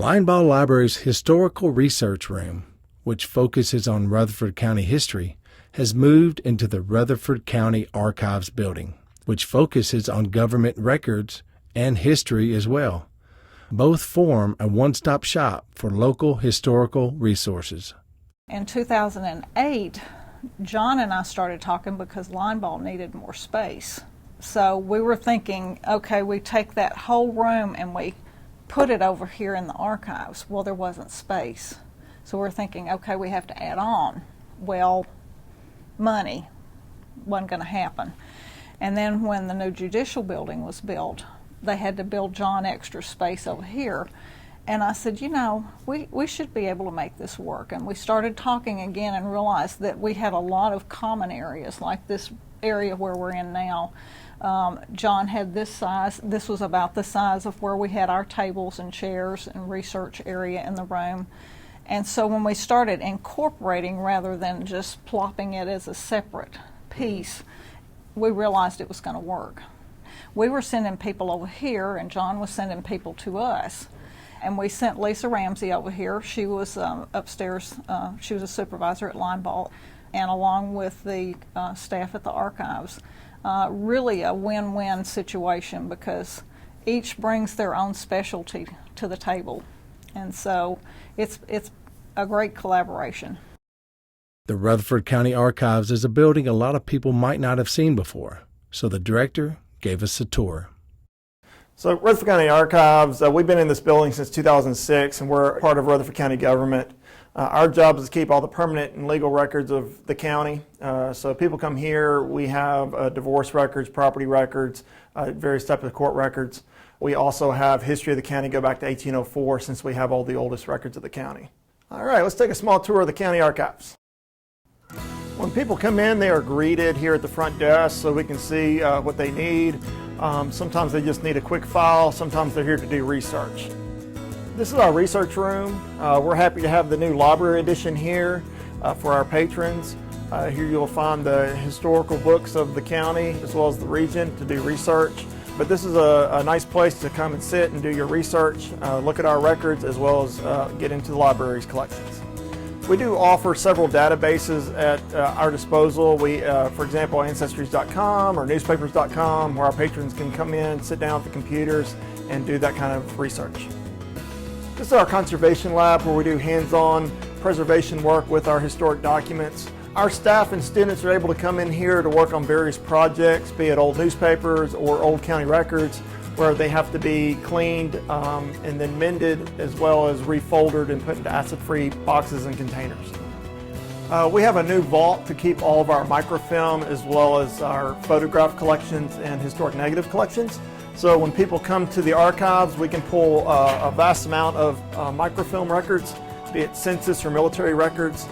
Linebaugh Library's Historical Research Room, which focuses on Rutherford County history, has moved into the Rutherford County Archives Building, which focuses on government records and history as well. Both form a one-stop shop for local historical resources. In 2008, John and I started talking because Linebaugh needed more space. So we were thinking, okay, we take that whole room and we put it over here in the archives. Well, there wasn't space. So we're thinking, okay, we have to add on. Well, money wasn't going to happen. And then when the new judicial building was built, they had to build John extra space over here. And I said, you know, we should be able to make this work. And we started talking again and realized that we had a lot of common areas, like this area where we're in now. John had this size. This was about the size of where we had our tables and chairs and research area in the room. And so when we started incorporating rather than just plopping it as a separate piece, we realized it was going to work. We were sending people over here, and John was sending people to us. And we sent Lisa Ramsey over here. She was upstairs. She was a supervisor at Linebaugh, and along with the staff at the archives. Really a win-win situation because each brings their own specialty to the table. And so it's a great collaboration. The Rutherford County Archives is a building a lot of people might not have seen before, so the director gave us a tour. So Rutherford County Archives, we've been in this building since 2006, and we're part of Rutherford County government. Our job is to keep all the permanent and legal records of the county. So people come here, we have divorce records, property records, various types of court records. We also have history of the county go back to 1804 since we have all the oldest records of the county. All right, let's take a small tour of the county archives. When people come in, they are greeted here at the front desk so we can see what they need. Sometimes they just need a quick file. Sometimes they're here to do research. This is our research room. We're happy to have the new library edition here for our patrons. Here you'll find the historical books of the county as well as the region to do research. But this is a nice place to come and sit and do your research, look at our records as well as get into the library's collections. We do offer several databases at our disposal. We, for example, Ancestries.com or Newspapers.com, where our patrons can come in, sit down at the computers, and do that kind of research. This is our conservation lab where we do hands-on preservation work with our historic documents. Our staff and students are able to come in here to work on various projects, be it old newspapers or old county records, where they have to be cleaned and then mended as well as refolded and put into acid-free boxes and containers. We have a new vault to keep all of our microfilm as well as our photograph collections and historic negative collections. So when people come to the archives, we can pull a vast amount of microfilm records, be it census or military records.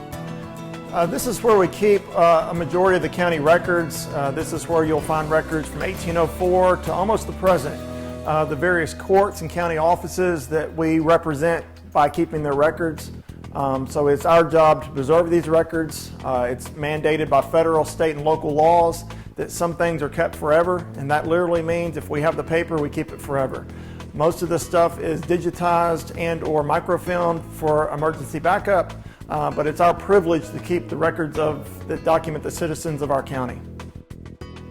This is where we keep a majority of the county records. This is where you'll find records from 1804 to almost the present. The various courts and county offices that we represent by keeping their records. So it's our job to preserve these records. It's mandated by federal, state, and local laws that some things are kept forever, and that literally means if we have the paper, we keep it forever. Most of this stuff is digitized and or microfilmed for emergency backup, but it's our privilege to keep the records of that document the citizens of our county.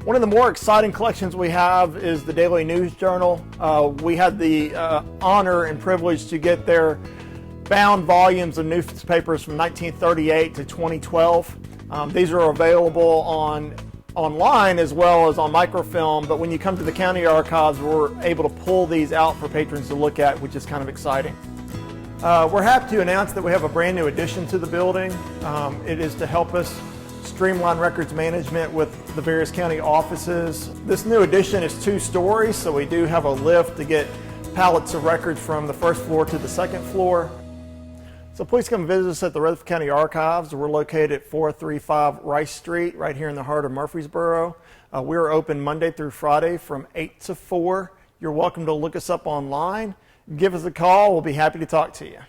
One of the more exciting collections we have is the Daily News Journal. We had the honor and privilege to get their bound volumes of newspapers from 1938 to 2012. These are available online as well as on microfilm, but when you come to the county archives, we're able to pull these out for patrons to look at, which is kind of exciting. We're happy to announce that we have a brand new addition to the building. It is to help us streamline records management with the various county offices. This new addition is 2 stories, so we do have a lift to get pallets of records from the first floor to the second floor. So please come visit us at the Rutherford County Archives. We're located at 435 Rice Street, right here in the heart of Murfreesboro. We're open Monday through Friday from 8 to 4. You're welcome to look us up online. Give us a call. We'll be happy to talk to you.